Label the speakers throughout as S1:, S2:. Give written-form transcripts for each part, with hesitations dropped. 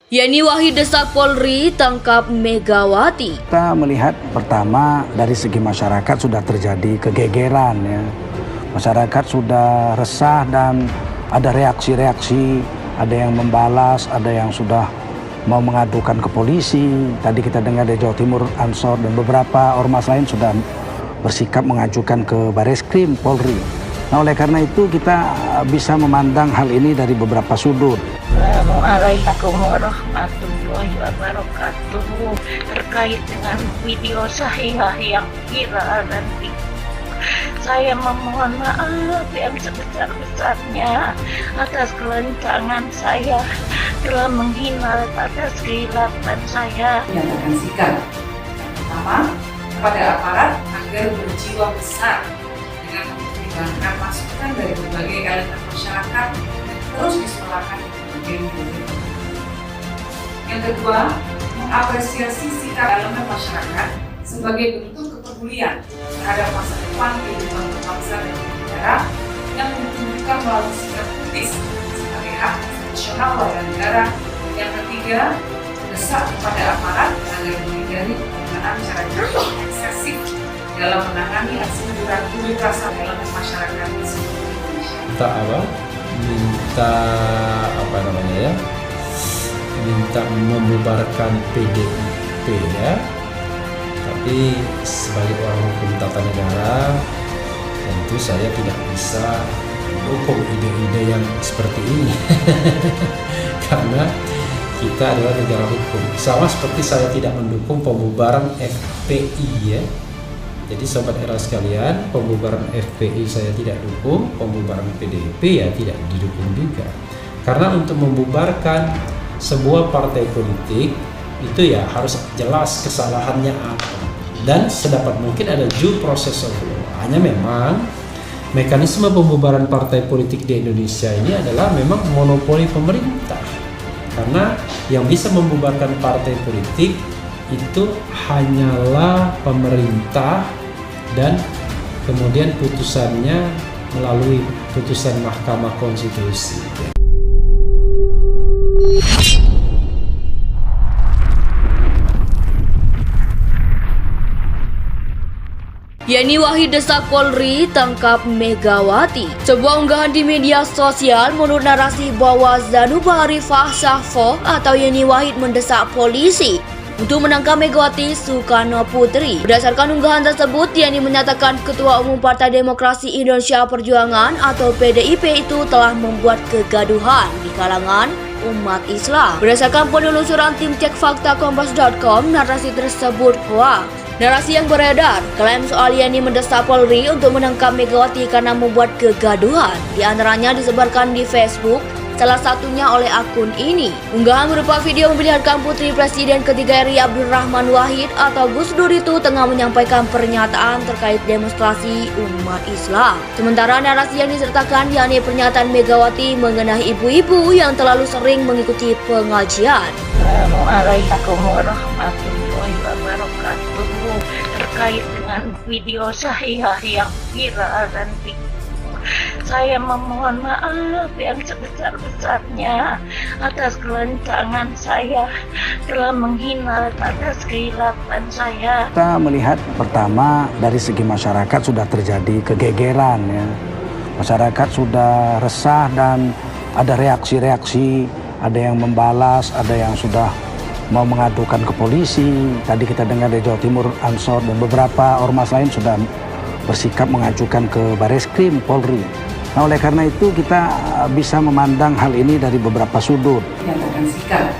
S1: Yeni Wahid desak Polri tangkap Megawati.
S2: Kita melihat pertama dari segi masyarakat sudah terjadi kegegeran ya. Masyarakat sudah resah dan ada reaksi-reaksi, ada yang membalas, ada yang sudah mau mengadukan ke polisi. Tadi kita dengar dari Jawa Timur, Ansor dan beberapa ormas lain sudah bersikap mengajukan ke Bareskrim Polri. Nah, oleh karena itu kita bisa memandang hal ini dari beberapa sudut.
S3: Assalamualaikum warahmatullahi wabarakatuh. Terkait dengan video saya yang viral dan saya memohon maaf yang sebesar-besarnya atas kelancangan saya telah menghina atas kehilapan saya.
S4: Menyatakan sikap pertama kepada aparat agar berjiwa besar dengan mempertimbangkan masukan dari berbagai elemen masyarakat terus disuarakan di berbagai media. Yang kedua, mengapresiasi sikap elemen masyarakat sebagai bentuk kepedulian terhadap masa depan kehidupan berbangsa dan bernegara yang ditunjukkan melalui sikap kritis sebagai hak konstitusional warga negara. Yang ketiga, mendesak kepada aparat agar menghindari penggunaan cara eksesif dalam menangani aksi unjuk rasa elemen masyarakat di seluruh Indonesia.
S5: Minta membubarkan PDIP ya. Tapi sebagai orang hukum tata negara, tentu saya tidak bisa mendukung ide-ide yang seperti ini. Karena kita adalah negara hukum. Sama seperti saya tidak mendukung pembubaran FPI ya. Jadi sobat era sekalian, pembubaran FPI saya tidak dukung, pembubaran PDIP ya tidak didukung juga. Karena untuk membubarkan sebuah partai politik itu ya harus jelas kesalahannya apa. Dan sedapat mungkin ada due process of law. Hanya memang mekanisme pembubaran partai politik di Indonesia ini adalah memang monopoli pemerintah. Karena yang bisa membubarkan partai politik itu hanyalah pemerintah dan kemudian putusannya melalui putusan Mahkamah Konstitusi.
S1: Yeni Wahid desak Polri tangkap Megawati. Sebuah unggahan di media sosial menurut narasi bahwa Zanuba Arifah Safo atau Yeni Wahid mendesak polisi untuk menangkap Megawati Soekarno Putri. Berdasarkan unggahan tersebut, Yeni menyatakan Ketua Umum Partai Demokrasi Indonesia Perjuangan atau PDIP itu telah membuat kegaduhan di kalangan umat Islam. Berdasarkan penelusuran tim cek fakta kompas.com, narasi tersebut hoax. Narasi yang beredar klaim soal Yeni mendesak Polri untuk menangkap Megawati karena membuat kegaduhan. Di antaranya disebarkan di Facebook, salah satunya oleh akun ini. Unggahan berupa video memperlihatkan Putri Presiden ketiga RI Abdurrahman Wahid atau Gus Dur itu tengah menyampaikan pernyataan terkait demonstrasi umat Islam. Sementara narasi yang disertakan yakni pernyataan Megawati mengenai ibu-ibu yang terlalu sering mengikuti pengajian.
S3: Assalamualaikum warahmatullahi wabarakatuh. Terkait dengan video saya yang viral dan saya memohon maaf yang sebesar-besarnya atas kelancangan saya telah menghina atas kehilapan saya.
S2: Kita melihat pertama dari segi masyarakat sudah terjadi kegegeran ya. Masyarakat sudah resah dan ada reaksi-reaksi, ada yang membalas, ada yang sudah mau mengadukan ke polisi. Tadi kita dengar dari Jawa Timur, Ansor dan beberapa ormas lain sudah bersikap mengajukan ke Bareskrim Polri. Nah, oleh karena itu kita bisa memandang hal ini dari beberapa sudut.
S4: Menyatakan sikap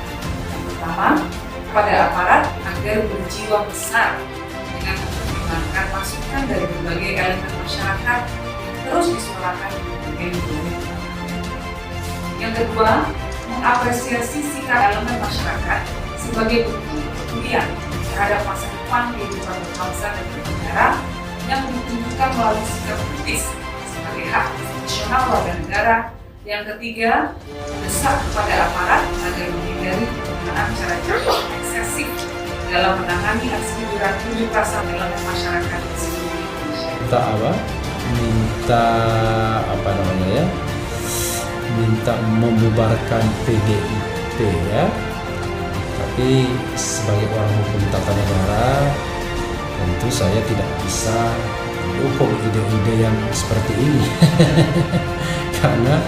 S4: pertama kepada aparat agar berjiwa besar dengan mempertimbangkan masukan dari berbagai elemen masyarakat yang terus disuarakan di berbagai media. Yang kedua, mengapresiasi sikap elemen masyarakat sebagai bentuk kepedulian terhadap masa depan kehidupan berbangsa dan bernegara yang ditunjukkan melalui sikap kritis sebagai hak konstitusional warga negara. Yang ketiga, mendesak kepada aparat agar menghindari penggunaan cara eksesif dalam menangani aksi unjuk rasa elemen masyarakat di seluruh Indonesia.
S5: Minta membubarkan PDIP ya. Tapi sebagai orang hukum tata negara, tentu saya tidak bisa mendukung ide-ide yang seperti ini. Karena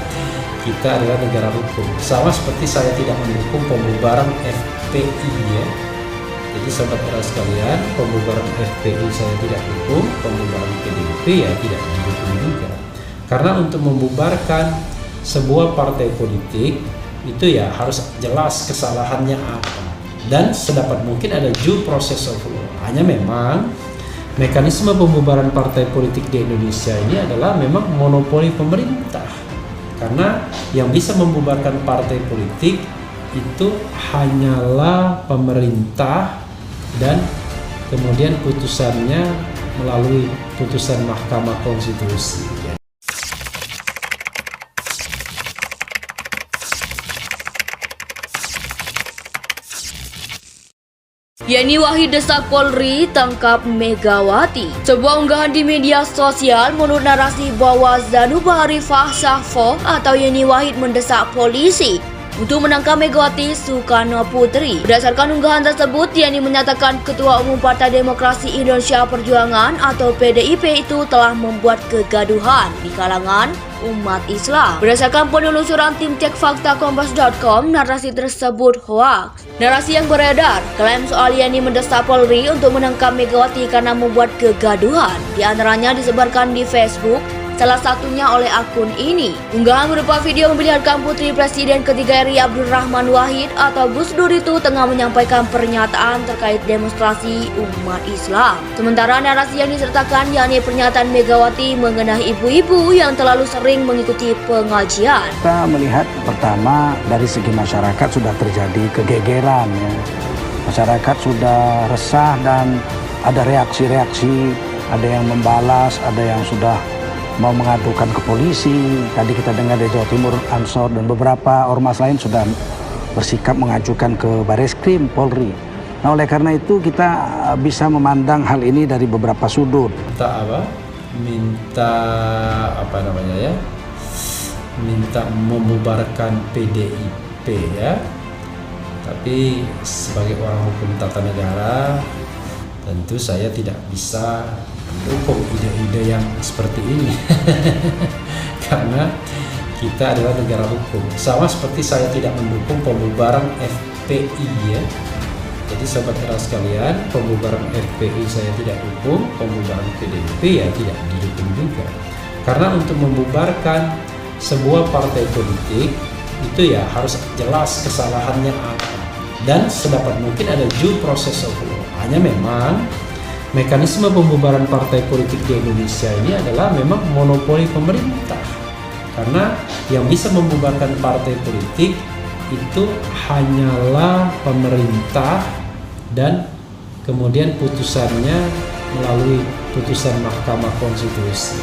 S5: kita adalah negara hukum. Sama seperti saya tidak mendukung pembubaran FPI ya. Jadi saudara sekalian, pembubaran FPI saya tidak dukung, pembubaran PDIP ya tidak didukung juga. Karena untuk membubarkan sebuah partai politik itu ya harus jelas kesalahannya apa. Dan sedapat mungkin ada due process of law. Hanya memang mekanisme pembubaran partai politik di Indonesia ini adalah memang monopoli pemerintah. Karena yang bisa membubarkan partai politik itu hanyalah pemerintah dan kemudian putusannya melalui putusan Mahkamah Konstitusi.
S1: Yeni Wahid desak Polri tangkap Megawati. Sebuah unggahan di media sosial menurut narasi bahwa Zanubari Fahsafo atau Yeni Wahid mendesak polisi untuk menangkap Megawati Soekarno Putri. Berdasarkan unggahan tersebut, Yeni menyatakan Ketua Umum Partai Demokrasi Indonesia Perjuangan atau PDIP itu telah membuat kegaduhan di kalangan umat Islam. Berdasarkan penelusuran tim cek fakta kompas.com, narasi tersebut hoaks. Narasi yang beredar klaim soal Yeni mendesak Polri untuk menangkap Megawati karena membuat kegaduhan, di antaranya disebarkan di Facebook, salah satunya oleh akun ini. Unggahan berupa video memperlihatkan Putri Presiden ketiga RI Abdurrahman Wahid atau Gus Dur itu tengah menyampaikan pernyataan terkait demonstrasi umat Islam. Sementara narasi yang disertakan yakni pernyataan Megawati mengenai ibu-ibu yang terlalu sering mengikuti pengajian.
S2: Kita melihat pertama dari segi masyarakat sudah terjadi kegegeran ya. Masyarakat sudah resah dan ada reaksi-reaksi, ada yang membalas, ada yang sudah mau mengadukan ke polisi. Tadi kita dengar dari Jawa Timur, Ansor dan beberapa ormas lain sudah bersikap mengajukan ke Bareskrim Polri. Nah, oleh karena itu kita bisa memandang hal ini dari beberapa sudut.
S5: Minta membubarkan PDIP ya. Tapi sebagai orang hukum tata negara, tentu saya tidak bisa mendukung ide-ide yang seperti ini. Karena kita adalah negara hukum. Sama seperti saya tidak mendukung pembubaran FPI ya. Jadi saudara sekalian, pembubaran FPI saya tidak dukung, pembubaran PDIP ya tidak didukung juga. Karena untuk membubarkan sebuah partai politik itu ya harus jelas kesalahannya apa. Dan sedapat mungkin ada due process of law. Hanya memang mekanisme pembubaran partai politik di Indonesia ini adalah memang monopoli pemerintah. Karena yang bisa membubarkan partai politik itu hanyalah pemerintah dan kemudian putusannya melalui putusan Mahkamah Konstitusi.